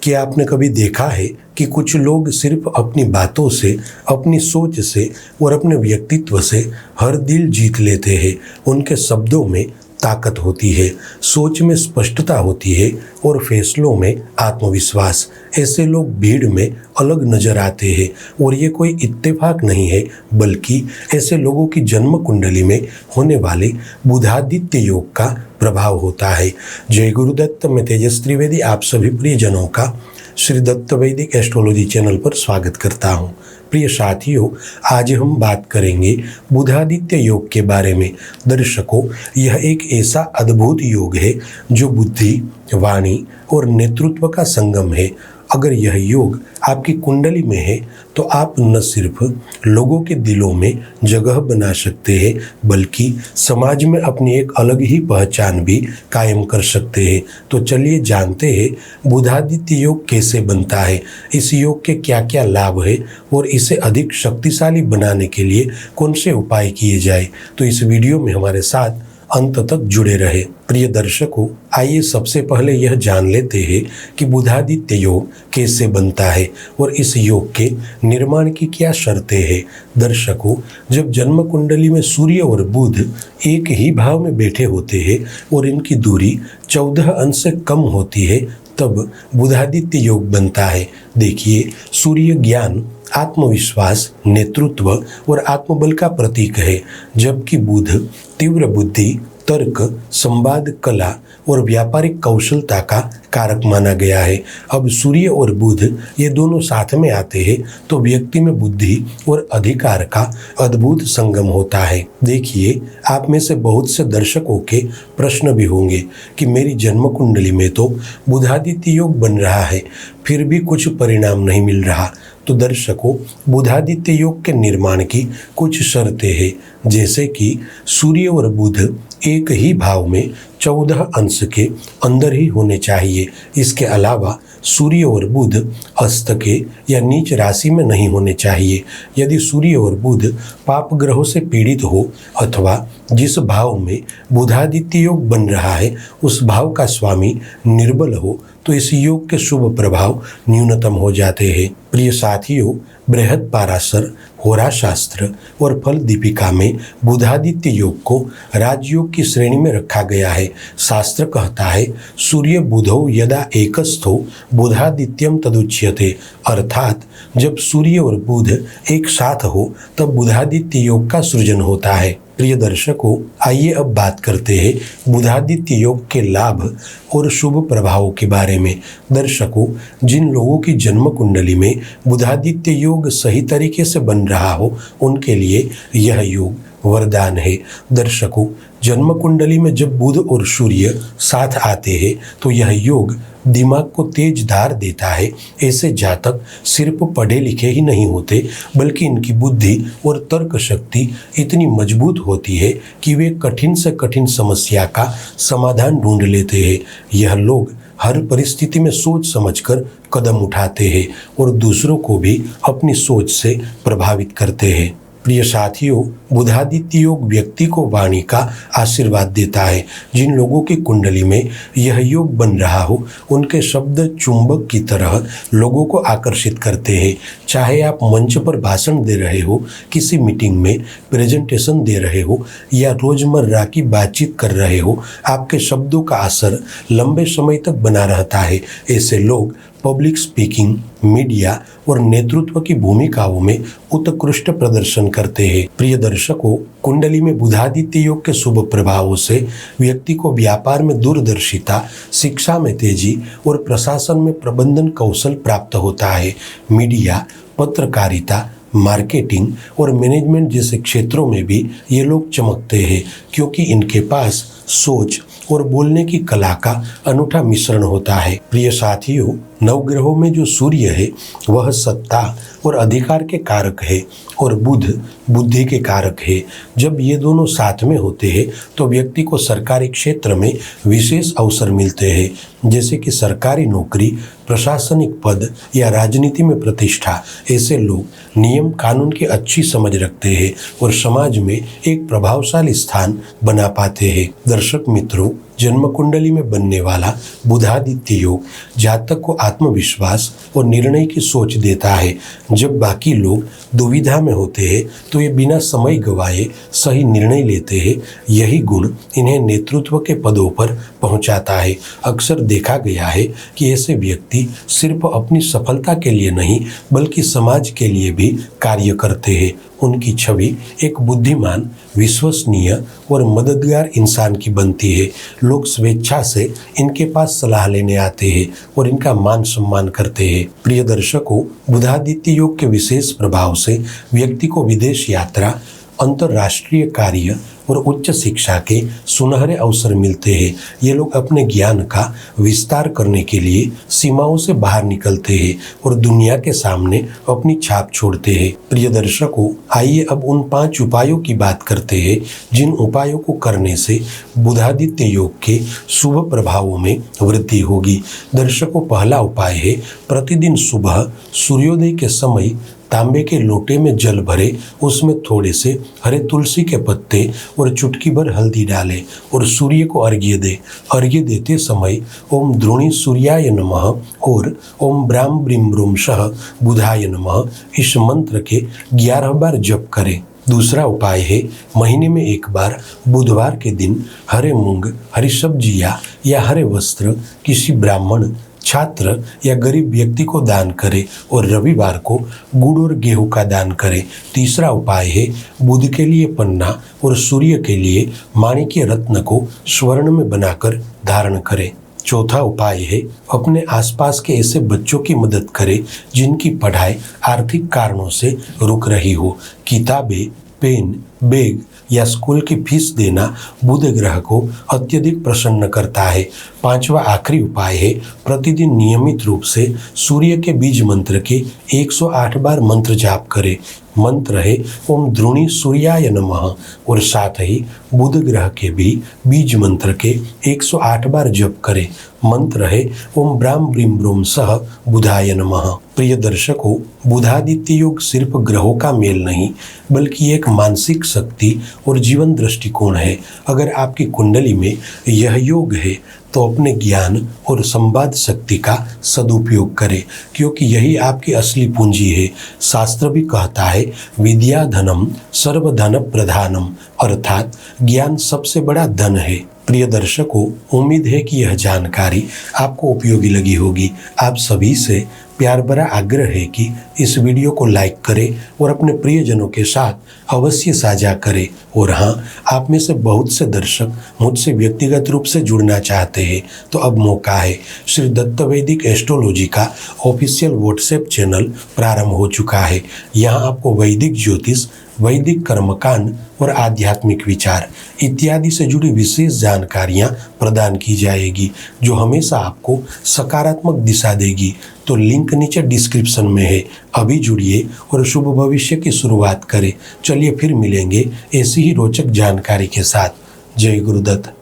क्या आपने कभी देखा है कि कुछ लोग सिर्फ अपनी बातों से, अपनी सोच से और अपने व्यक्तित्व से हर दिल जीत लेते हैं। उनके शब्दों में ताकत होती है, सोच में स्पष्टता होती है और फैसलों में आत्मविश्वास। ऐसे लोग भीड़ में अलग नजर आते हैं और ये कोई इत्तेफाक नहीं है, बल्कि ऐसे लोगों की जन्म कुंडली में होने वाले बुधादित्य योग का प्रभाव होता है। जय गुरुदत्त। मैं तेजस त्रिवेदी आप सभी प्रियजनों का श्री दत्त वैदिक एस्ट्रोलॉजी चैनल पर स्वागत करता हूँ। प्रिय साथियों, आज हम बात करेंगे बुधादित्य योग के बारे में। दर्शकों, यह एक ऐसा अद्भुत योग है जो बुद्धि, वाणी और नेतृत्व का संगम है। अगर यह योग आपकी कुंडली में है तो आप न सिर्फ लोगों के दिलों में जगह बना सकते हैं, बल्कि समाज में अपनी एक अलग ही पहचान भी कायम कर सकते हैं। तो चलिए जानते हैं बुधादित्य योग कैसे बनता है, इस योग के क्या क्या लाभ है और इसे अधिक शक्तिशाली बनाने के लिए कौन से उपाय किए जाए। तो इस वीडियो में हमारे साथ अंत तक जुड़े रहे। प्रिय दर्शकों, आइए सबसे पहले यह जान लेते हैं कि बुधादित्य योग कैसे बनता है और इस योग के निर्माण की क्या शर्तें हैं। दर्शकों, जब जन्म कुंडली में सूर्य और बुध एक ही भाव में बैठे होते हैं और इनकी दूरी 14 अंश से कम होती है, तब बुधादित्य योग बनता है। देखिए, सूर्य ज्ञान, आत्मविश्वास, नेतृत्व और आत्मबल का प्रतीक है, जबकि बुध तीव्र बुद्धि, तर्क, संवाद कला और व्यापारिक कौशलता का कारक माना गया है। अब सूर्य और बुध ये दोनों साथ में आते हैं तो व्यक्ति में बुद्धि और अधिकार का अद्भुत संगम होता है। देखिए, आप में से बहुत से दर्शकों के प्रश्न भी होंगे कि मेरी जन्म कुंडली में तो बुधादित्य योग बन रहा है, फिर भी कुछ परिणाम नहीं मिल रहा। तो दर्शकों, बुधादित्य योग के निर्माण की कुछ शर्तें हैं, जैसे कि सूर्य और बुध एक ही भाव में 14 अंश के अंदर ही होने चाहिए। इसके अलावा सूर्य और बुध अस्त के या नीच राशि में नहीं होने चाहिए। यदि सूर्य और बुध पाप ग्रहों से पीड़ित हो अथवा जिस भाव में बुधादित्य योग बन रहा है उस भाव का स्वामी निर्बल हो तो इस योग के शुभ प्रभाव न्यूनतम हो जाते हैं। प्रिय साथियों, बृहद पाराशर, होरा शास्त्र और फल दीपिका में बुधादित्य योग को राजयोग की श्रेणी में रखा गया है। शास्त्र कहता है, सूर्य बुधौ यदा एकस्थो बुधादित्यम तदुच्यते, अर्थात जब सूर्य और बुध एक साथ हो तब बुधादित्य योग का सृजन होता है। प्रिय दर्शकों, आइए अब बात करते हैं बुधादित्य योग के लाभ और शुभ प्रभावों के बारे में। दर्शकों, जिन लोगों की जन्म कुंडली में बुधादित्य योग सही तरीके से बन रहा हो उनके लिए यह योग वरदान है। दर्शकों, जन्म कुंडली में जब बुध और सूर्य साथ आते हैं तो यह योग दिमाग को तेज धार देता है। ऐसे जातक सिर्फ पढ़े लिखे ही नहीं होते, बल्कि इनकी बुद्धि और तर्क शक्ति इतनी मजबूत होती है कि वे कठिन से कठिन समस्या का समाधान ढूंढ लेते हैं। यह लोग हर परिस्थिति में सोच समझकर कदम उठाते हैं और दूसरों को भी अपनी सोच से प्रभावित करते हैं। प्रिय साथियों, बुधादित्य योग व्यक्ति को वाणी का आशीर्वाद देता है। जिन लोगों की कुंडली में यह योग बन रहा हो उनके शब्द चुंबक की तरह लोगों को आकर्षित करते हैं। चाहे आप मंच पर भाषण दे रहे हो, किसी मीटिंग में प्रेजेंटेशन दे रहे हो या रोजमर्रा की बातचीत कर रहे हो, आपके शब्दों का असर लंबे समय तक बना रहता है। ऐसे लोग पब्लिक स्पीकिंग, मीडिया और नेतृत्व की भूमिकाओं में उत्कृष्ट प्रदर्शन करते हैं। प्रिय दर्शकों, कुंडली में बुधादित्य योग के शुभ प्रभावों से व्यक्ति को व्यापार में दूरदर्शिता, शिक्षा में तेजी और प्रशासन में प्रबंधन कौशल प्राप्त होता है। मीडिया, पत्रकारिता, मार्केटिंग और मैनेजमेंट जैसे क्षेत्रों में भी ये लोग चमकते हैं, क्योंकि इनके पास सोच और बोलने की कला का अनूठा मिश्रण होता है। प्रिय साथियों, नवग्रहों में जो सूर्य है वह सत्ता और अधिकार के कारक है और बुध बुद्धि के कारक है। जब ये दोनों साथ में होते हैं तो व्यक्ति को सरकारी क्षेत्र में विशेष अवसर मिलते हैं, जैसे कि सरकारी नौकरी, प्रशासनिक पद या राजनीति में प्रतिष्ठा। ऐसे लोग नियम कानून की अच्छी समझ रखते हैं और समाज में एक प्रभावशाली स्थान बना पाते हैं। दर्शक मित्रों, जन्म कुंडली में बनने वाला बुधादित्य योग जातक को आत्मविश्वास और निर्णय की सोच देता है। जब बाकी लोग दुविधा में होते हैं तो ये बिना समय गवाए सही निर्णय लेते हैं। यही गुण इन्हें नेतृत्व के पदों पर पहुंचाता है। अक्सर देखा गया है कि ऐसे व्यक्ति सिर्फ अपनी सफलता के लिए नहीं बल्कि समाज के लिए भी कार्य करते हैं। उनकी छवि एक बुद्धिमान, विश्वसनीय और मददगार इंसान की बनती है। लोग स्वेच्छा से इनके पास सलाह लेने आते हैं और इनका मान सम्मान करते हैं। प्रिय दर्शकों, बुधादित्य योग के विशेष प्रभाव से व्यक्ति को विदेश यात्रा, अंतर्राष्ट्रीय कार्य और उच्च शिक्षा के सुनहरे अवसर मिलते हैं। ये लोग अपने ज्ञान का विस्तार करने के लिए सीमाओं से बाहर निकलते हैं और दुनिया के सामने अपनी छाप छोड़ते हैं। प्रिय दर्शकों, आइए अब उन 5 उपायों की बात करते हैं जिन उपायों को करने से बुधादित्य योग के शुभ प्रभावों में वृद्धि होगी। दर्शकों, पहला उपाय है प्रतिदिन सुबह सूर्योदय के समय तांबे के लोटे में जल भरे, उसमें थोड़े से हरे तुलसी के पत्ते और चुटकी भर हल्दी डालें और सूर्य को अर्घ्य दे। अर्घ्य देते समय ओम द्रोणी सूर्याय नमः और ओम ब्राह्म ब्रीम ब्रूम शः बुधाय नमः इस मंत्र के 11 बार जप करें। दूसरा उपाय है महीने में एक बार बुधवार के दिन हरे मूंग, हरी सब्जियां या हरे वस्त्र किसी ब्राह्मण, छात्र या गरीब व्यक्ति को दान करें और रविवार को गुड़ और गेहूं का दान करें। तीसरा उपाय है बुध के लिए पन्ना और सूर्य के लिए माणिक्य रत्न को स्वर्ण में बनाकर धारण करें। चौथा उपाय है अपने आसपास के ऐसे बच्चों की मदद करें जिनकी पढ़ाई आर्थिक कारणों से रुक रही हो। किताबें, पेन, बैग या स्कूल की फीस देना बुध ग्रह को अत्यधिक प्रसन्न करता है। पांचवा आखिरी उपाय है प्रतिदिन नियमित रूप से सूर्य के बीज मंत्र के 108 बार मंत्र जाप करें। मंत्र है ओम द्रोणी सूर्याय नमः और साथ ही बुध ग्रह के भी बीज मंत्र के 108 बार जप करें। मंत्र है ओम ब्राह्म ब्रीम ब्रूम सह बुधाय नमः। प्रिय दर्शकों, बुधादित्य योग सिर्फ ग्रहों का मेल नहीं बल्कि एक मानसिक शक्ति और जीवन दृष्टिकोण है। अगर आपकी कुंडली में यह योग है तो अपने ज्ञान और संवाद शक्ति का सदुपयोग करें, क्योंकि यही आपकी असली पूंजी है। शास्त्र भी कहता है विद्या धनम सर्वधन प्रधानम, अर्थात ज्ञान सबसे बड़ा धन है। प्रिय दर्शकों, उम्मीद है कि यह जानकारी आपको उपयोगी लगी होगी। आप सभी से प्यार भरा आग्रह है कि इस वीडियो को लाइक करें और अपने प्रियजनों के साथ अवश्य साझा करें। और हाँ, आप में से बहुत से दर्शक मुझसे व्यक्तिगत रूप से जुड़ना चाहते हैं तो अब मौका है। श्री दत्त वैदिक एस्ट्रोलॉजी का ऑफिशियल व्हाट्सएप चैनल प्रारंभ हो चुका है। यहाँ आपको वैदिक ज्योतिष, वैदिक कर्मकांड और आध्यात्मिक विचार इत्यादि से जुड़ी विशेष जानकारियाँ प्रदान की जाएगी जो हमेशा आपको सकारात्मक दिशा देगी। तो लिंक नीचे डिस्क्रिप्शन में है, अभी जुड़िए और शुभ भविष्य की शुरुआत करें। चलिए फिर मिलेंगे ऐसी ही रोचक जानकारी के साथ। जय गुरुदत्त।